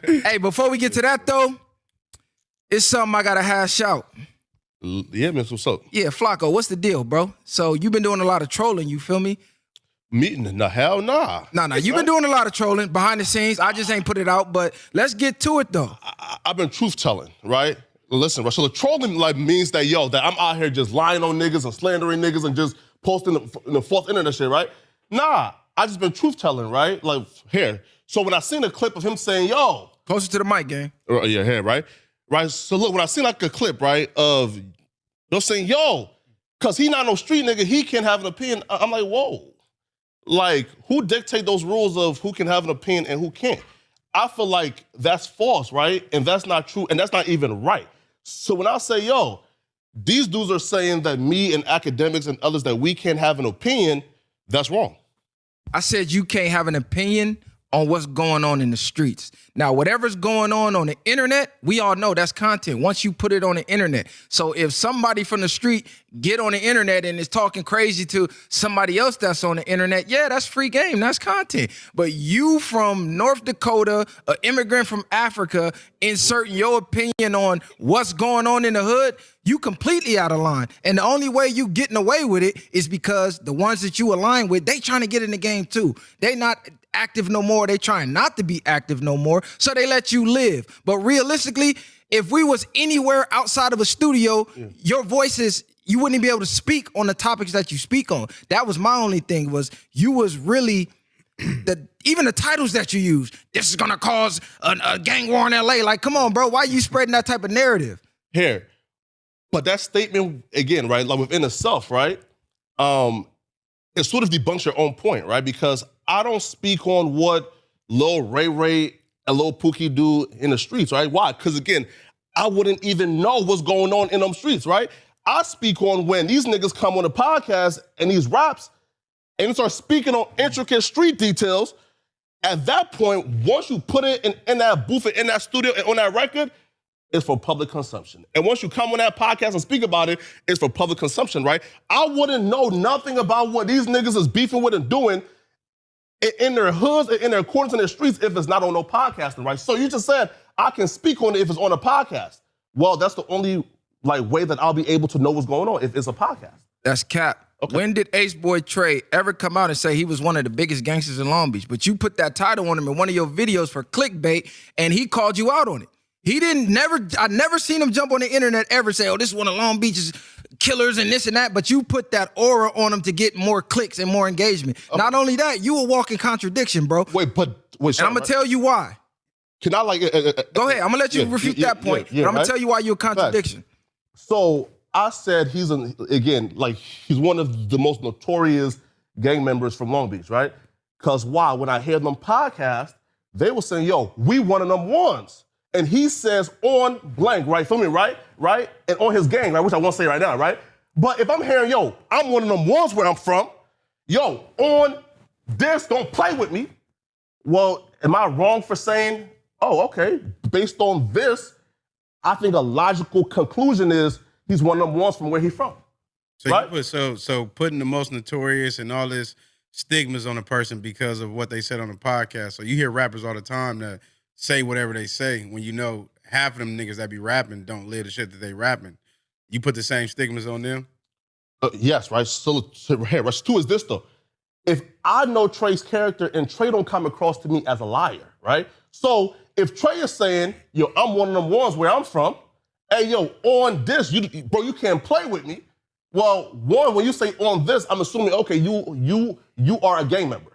Hey, before we get to that though, it's something I gotta hash out. Yeah, man, what's up? Yeah, Flakko, what's the deal, bro? So you've been doing a lot of trolling, you feel me? Meeting? No, hell nah. Nah, you've been doing a lot of trolling behind the scenes. I just ain't put it out, but let's get to it though. I've been truth telling, right? Listen, so the trolling like means that that I'm out here just lying on niggas and slandering niggas and just posting the false internet shit, right? Nah, I just been truth telling, right? Like here. So when I seen a clip of him saying, yo, closer to the mic, gang. Yeah, here, right? Right. So look, when I seen like a clip, right, of they're saying, yo, cause he not no street nigga, he can't have an opinion. I'm like, whoa. Like, who dictate those rules of who can have an opinion and who can't? I feel like that's false, right? And that's not true, and that's not even right. So when I say, yo, these dudes are saying that me and academics and others that we can't have an opinion, that's wrong. I said you can't have an opinion on what's going on in the streets. Now, whatever's going on the internet, we all know that's content once you put it on the internet. So if somebody from the street get on the internet and is talking crazy to somebody else that's on the internet, yeah, that's free game, that's content. But you from North Dakota, an immigrant from Africa, inserting your opinion on what's going on in the hood, you completely out of line. And the only way you getting away with it is because the ones that you align with, they trying to get in the game too. They not active no more. They trying not to be active no more. So they let you live. But realistically, if we was anywhere outside of a studio, your voices, you wouldn't be able to speak on the topics that you speak on. That was my only thing, was you was really, even the titles that you use, this is gonna cause a gang war in LA. Like, come on, bro, why are you spreading that type of narrative? Here. But that statement, again, right, like within itself, right, it sort of debunks your own point, right? Because I don't speak on what Lil Ray Ray and Lil Pookie do in the streets, right? Why? Because, again, I wouldn't even know what's going on in them streets, right? I speak on when these niggas come on the podcast and these raps and start speaking on intricate street details. At that point, once you put it in that booth, in that studio, and on that record, it's for public consumption. And once you come on that podcast and speak about it, it's for public consumption, right? I wouldn't know nothing about what these niggas is beefing with and doing in their hoods, in their corners, in their streets, if it's not on no podcasting, right? So you just said, I can speak on it if it's on a podcast. Well, that's the only way that I'll be able to know what's going on, if it's a podcast. That's cap. Okay. When did Ace Boy Trey ever come out and say he was one of the biggest gangsters in Long Beach? But you put that title on him in one of your videos for clickbait, and he called you out on it. He I never seen him jump on the internet ever say, oh, this is one of Long Beach's killers and this and that, but you put that aura on him to get more clicks and more engagement. Okay. Not only that, you a walking contradiction, bro. Wait, and I'm gonna tell you why. Can I Go ahead, I'm gonna let you refute that point, but I'm gonna tell you why you're a contradiction. So I said he's one of the most notorious gang members from Long Beach, right? Because why? When I hear them podcast, they were saying, yo, we one of them ones. And he says on blank, right? Feel me, right? Right? And on his gang, right? Which I won't say right now, right? But if I'm hearing, yo, I'm one of them ones where I'm from, yo, on this, don't play with me. Well, am I wrong for saying, oh, okay, based on this, I think a logical conclusion is he's one of them ones from where he's from. So right? you put so putting the most notorious and all this stigmas on a person because of what they said on the podcast. So you hear rappers all the time that say whatever they say when you know half of them niggas that be rapping don't live the shit that they rapping. You put the same stigmas on them? Yes, right? So here, two is this though. If I know Trey's character and Trey don't come across to me as a liar, right? So if Trey is saying, yo, I'm one of them ones where I'm from, hey, yo, on this, you can't play with me. Well, one, when you say on this, I'm assuming, okay, you are a gang member.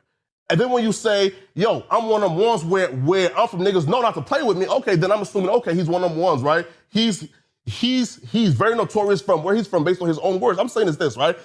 And then when you say, yo, I'm one of them ones where I'm from, niggas know not to play with me, okay, then I'm assuming, okay, he's one of them ones, right? He's very notorious from where he's from based on his own words. I'm saying is this, right?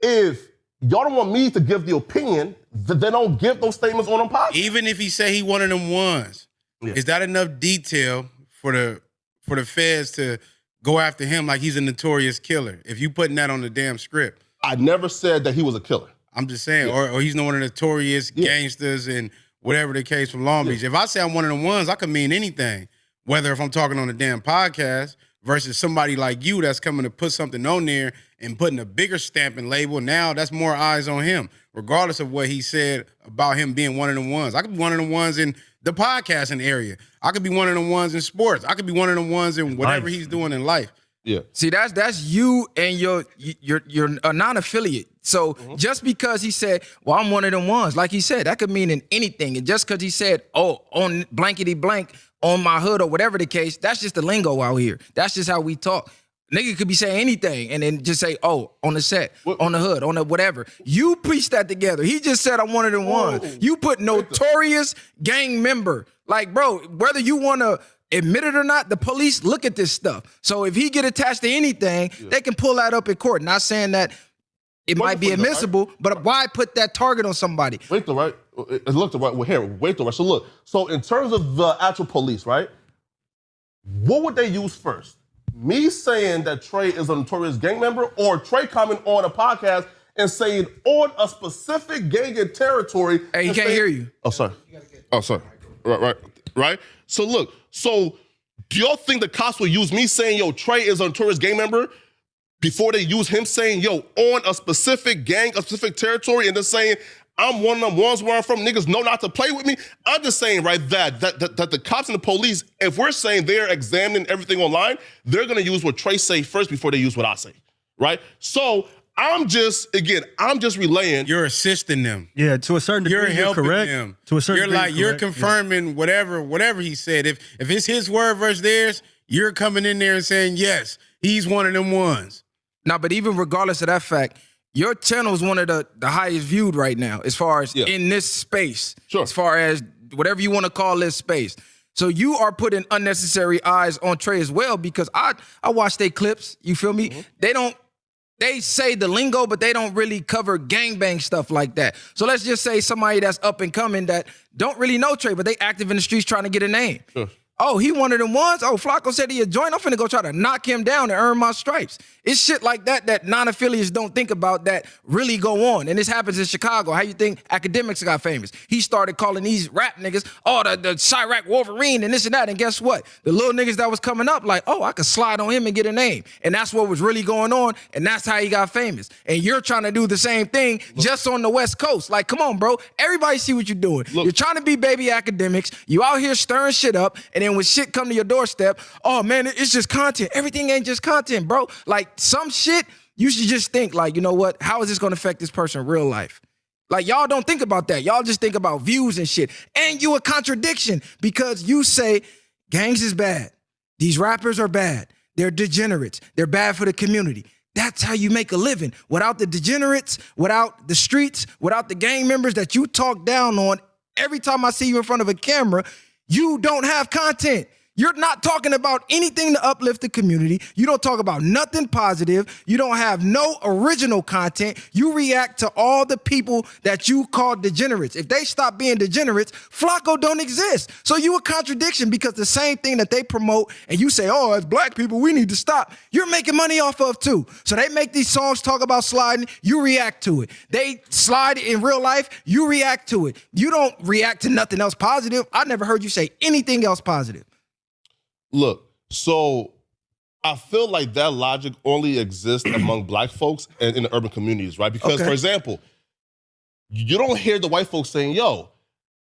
If y'all don't want me to give the opinion, then don't give those statements on them podcasts. Even if he say he one of them ones, is that enough detail for the feds to go after him like he's a notorious killer? If you putting that on the damn script. I never said that he was a killer. I'm just saying, or he's one of the notorious gangsters and whatever the case from Long Beach. If I say I'm one of them ones, I could mean anything. Whether if I'm talking on a damn podcast versus somebody like you that's coming to put something on there and putting a bigger stamp and label, now that's more eyes on him, regardless of what he said about him being one of them ones. I could be one of them ones in the podcasting area. I could be one of the ones in sports. I could be one of the ones in whatever he's doing in life. Yeah. See, that's you and you're a non-affiliate. So just because he said, well, I'm one of them ones, like he said, that could mean in anything. And just because he said, oh, on blankety blank, on my hood or whatever the case, that's just the lingo out here. That's just how we talk. Nigga could be saying anything and then just say, oh, on the set, on the hood, on the whatever. You pieced that together. He just said, I'm one of them ones. You put notorious gang member. Like, bro, whether you want to admit it or not, the police look at this stuff. So if he get attached to anything, they can pull that up in court. Not saying that it might be admissible, but why put that target on somebody? Wait though, right? Look, right? Well, here, wait though, right? So look, so in terms of the actual police, right? What would they use first? Me saying that Trey is a notorious gang member, or Trey coming on a podcast and saying on a specific gang and territory? Hey, he can't hear you. Oh, sorry. Oh, sorry. Right. So look, so do y'all think the cops will use me saying, yo, Trey is a notorious gang member before they use him saying, yo, on a specific gang, a specific territory, and then saying, I'm one of them ones where I'm from, niggas know not to play with me? I'm just saying, right, that the cops and the police, if we're saying they're examining everything online, they're gonna use what Trey say first before they use what I say, right? So I'm just relaying. You're assisting them. Yeah, to a certain degree, You're helping correct. them. To a certain degree, you're correct. confirming whatever he said. If it's his word versus theirs, you're coming in there and saying, yes, he's one of them ones. Now, but even regardless of that fact, your channel is one of the highest viewed right now as far as in this space. Sure. As far as whatever you want to call this space. So you are putting unnecessary eyes on Trey as well, because I watch their clips, you feel me? They say the lingo, but they don't really cover gangbang stuff like that. So let's just say somebody that's up and coming that don't really know Trey, but they active in the streets trying to get a name. Sure. Oh, he one of them ones? Oh, Flakko said he a joint. I'm finna go try to knock him down and earn my stripes. It's shit like that non-affiliates don't think about that really go on. And this happens in Chicago. How you think Academics got famous? He started calling these rap niggas, oh, the Chirac Wolverine and this and that. And guess what? The little niggas that was coming up like, oh, I could slide on him and get a name. And that's what was really going on. And that's how he got famous. And you're trying to do the same thing just on the West Coast. Like, come on, bro. Everybody see what you're doing. You're trying to be baby Academics. You out here stirring shit up. And then when shit come to your doorstep, oh, man, it's just content. Everything ain't just content, bro. Like, some shit, you should just think like, you know what? How is this going to affect this person in real life? Like, y'all don't think about that. Y'all just think about views and shit. And you a contradiction because you say gangs is bad. These rappers are bad. They're degenerates. They're bad for the community. That's how you make a living. Without the degenerates, without the streets, without the gang members that you talk down on, every time I see you in front of a camera, you don't have content. You're not talking about anything to uplift the community. You don't talk about nothing positive. You don't have no original content. You react to all the people that you call degenerates. If they stop being degenerates, Flakko don't exist. So you a contradiction because the same thing that they promote and you say, oh, as black people, we need to stop. You're making money off of too. So they make these songs talk about sliding. You react to it. They slide in real life. You react to it. You don't react to nothing else positive. I never heard you say anything else positive. Look, so I feel like that logic only exists among black folks and in the urban communities, right? Because, for example, you don't hear the white folks saying, yo,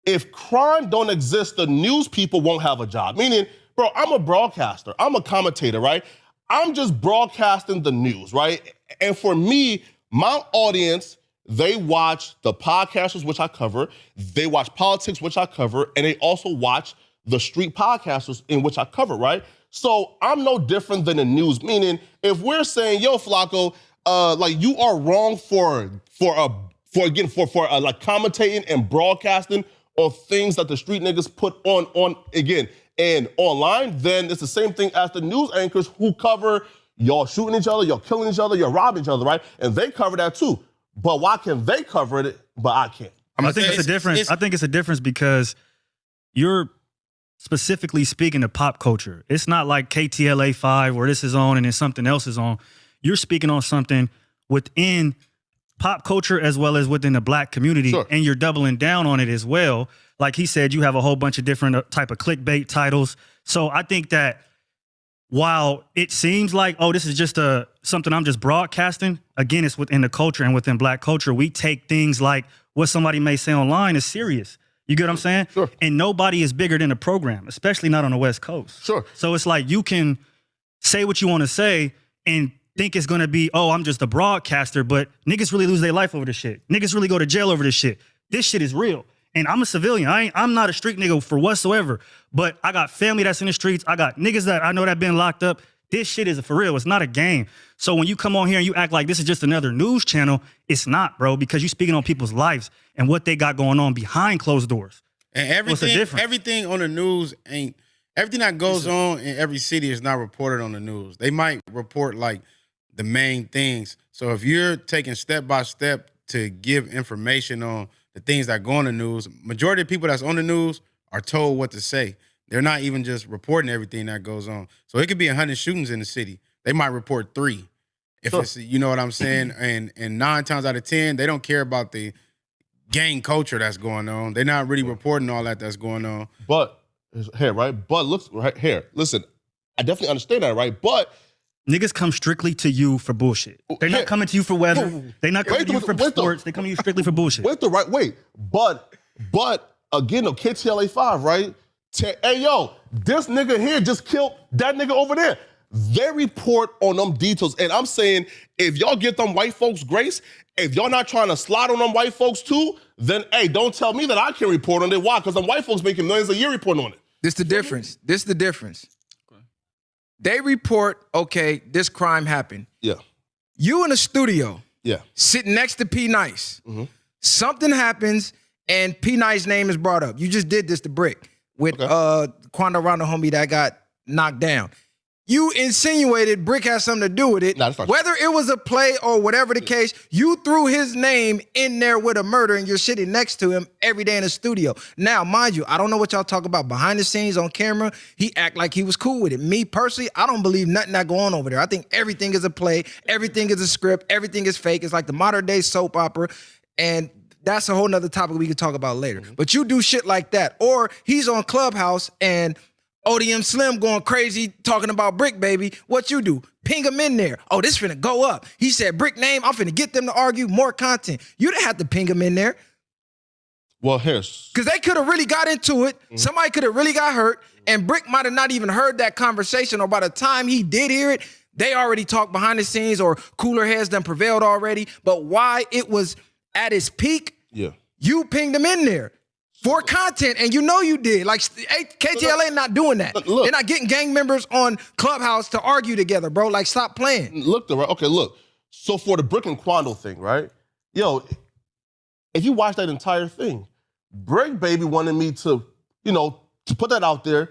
if crime don't exist, the news people won't have a job. Meaning, bro, I'm a broadcaster. I'm a commentator, right? I'm just broadcasting the news, right? And for me, my audience, they watch the podcasters, which I cover. They watch politics, which I cover. And they also watch the street podcasters in which I cover, right? So I'm no different than the news, meaning if we're saying, yo, Flakko, like you are wrong for like commentating and broadcasting on things that the street niggas put on again and online, then it's the same thing as the news anchors who cover y'all shooting each other, y'all killing each other, you're robbing each other, right? And they cover that too. But why can they cover it, but I can't? I think it's a difference. I think it's a difference because you're specifically speaking to pop culture. It's not like KTLA 5 where this is on and then something else is on. You're speaking on something within pop culture as well as within the black community, and you're doubling down on it as well. Like he said, you have a whole bunch of different type of clickbait titles. So I think that while it seems like, oh, this is just something I'm just broadcasting, again, it's within the culture and within black culture. We take things like what somebody may say online as serious. You get what I'm saying? Sure. And nobody is bigger than the program, especially not on the West Coast. Sure. So it's like you can say what you want to say and think it's going to be, oh, I'm just a broadcaster, but niggas really lose their life over this shit. Niggas really go to jail over this shit. This shit is real. And I'm a civilian. I'm not a street nigga for whatsoever. But I got family that's in the streets. I got niggas that I know that been locked up. This shit is for real. It's not a game. So when you come on here and you act like this is just another news channel, it's not, bro, because you're speaking on people's lives and what they got going on behind closed doors. And everything on the news ain't, everything that goes on in every city is not reported on the news. They might report like the main things. So if you're taking step by step to give information on the things that go on the news, majority of people that's on the news are told what to say. They're not even just reporting everything that goes on. So it could be 100 shootings in the city. They might report 3. If it's, you know what I'm saying? And 9 times out of 10, they don't care about the gang culture that's going on. They're not really reporting all that's going on. But here, right? But look, right here. Listen, I definitely understand that, right? But niggas come strictly to you for bullshit. They're not coming to you for weather. They're not coming to you for sports. They come to you strictly for bullshit. Wait the right way. But again, the KTLA 5, right? Hey, yo, this nigga here just killed that nigga over there. They report on them details. And I'm saying, if y'all get them white folks grace, if y'all not trying to slide on them white folks too, then, hey, don't tell me that I can report on it. Why? Because them white folks making millions a year reporting on it. This the difference. This the difference. Okay. They report, okay, this crime happened. Yeah. You in a studio. Yeah. Sitting next to P. Nice. Mm-hmm. Something happens and P. Nice's name is brought up. You just did this to Brick with Quando Rondo homie that got knocked down. You insinuated Brick has something to do with it. Nah, whether it was a play or whatever the case, you threw his name in there with a murder and you're sitting next to him every day in the studio. Now, mind you, I don't know what y'all talk about behind the scenes on camera. He act like he was cool with it. Me, personally, I don't believe nothing that go on over there. I think everything is a play. Everything is a script. Everything is fake. It's like the modern day soap opera. And that's a whole nother topic we can talk about later. Mm-hmm. But you do shit like that. Or he's on Clubhouse and ODM Slim going crazy talking about Brick, baby. What you do? Ping him in there. Oh, this finna go up. He said Brick name. I'm finna get them to argue more content. You didn't have to ping him in there. Well, here's... Because they could have really got into it. Mm-hmm. Somebody could have really got hurt. And Brick might have not even heard that conversation. Or by the time he did hear it, they already talked behind the scenes or cooler heads done prevailed already. But why it was at its peak, you pinged him in there. For content, and you know you did. Like, KTLA not doing that. Look, they're not getting gang members on Clubhouse to argue together, bro. Like, stop playing. Look, okay, look. So for the Brick and Quando thing, right? Yo, if you watch that entire thing, Brick Baby wanted me to, to put that out there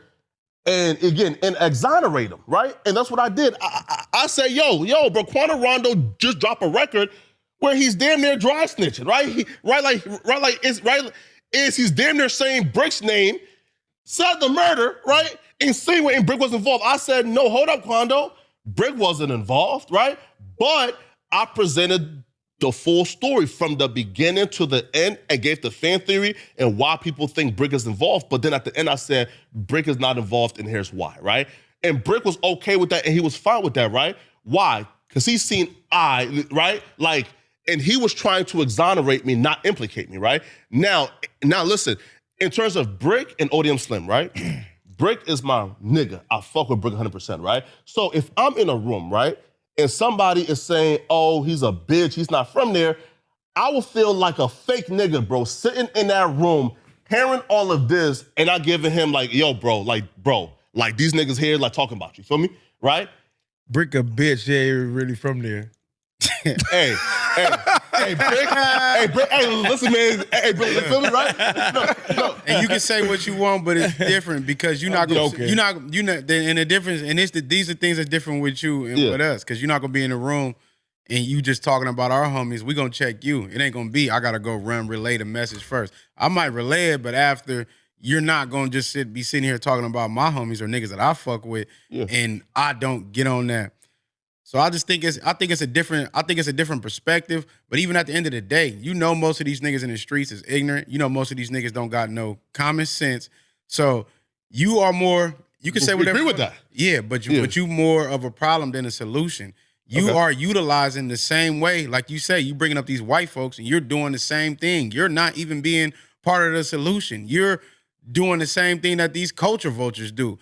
and, again, and exonerate him, right? And that's what I did. I said, yo, bro, Quando Rondo just dropped a record where he's damn near dry snitching, right? He's damn near saying Brick's name, said the murder, right? Insinuating Brick was involved. I said, no, hold up, Quando. Brick wasn't involved, right? But I presented the full story from the beginning to the end and gave the fan theory and why people think Brick is involved. But then at the end, I said, Brick is not involved and here's why, right? And Brick was okay with that and he was fine with that, right? Why? Because he's seen right? And he was trying to exonerate me, not implicate me, right? Now listen, in terms of Brick and ODM Slim, right? Brick is my nigga. I fuck with Brick 100%, right? So if I'm in a room, right, and somebody is saying, oh, he's a bitch, he's not from there, I will feel like a fake nigga, bro, sitting in that room, hearing all of this, and I giving him yo, bro, these niggas here, talking about you, feel me, right? Brick a bitch, yeah, you're really from there. Hey, Brick, listen, man. Hey, Brick, you feel me, right? No. And you can say what you want, but it's different because you're not gonna, and the difference, and these are things that's different with you and with us, because you're not gonna be in the room and you just talking about our homies. We gonna check you. It ain't gonna be I gotta go relay the message first. I might relay it, but after. You're not gonna just be sitting here talking about my homies or niggas that I fuck with, and I don't get on that. So I think it's a different perspective. But even at the end of the day, most of these niggas in the streets is ignorant. Most of these niggas don't got no common sense. So you are more. You can say whatever. Agree with that. Yeah, but you more of a problem than a solution. You are utilizing the same way, like you say. You bringing up these white folks, and you're doing the same thing. You're not even being part of the solution. You're doing the same thing that these culture vultures do.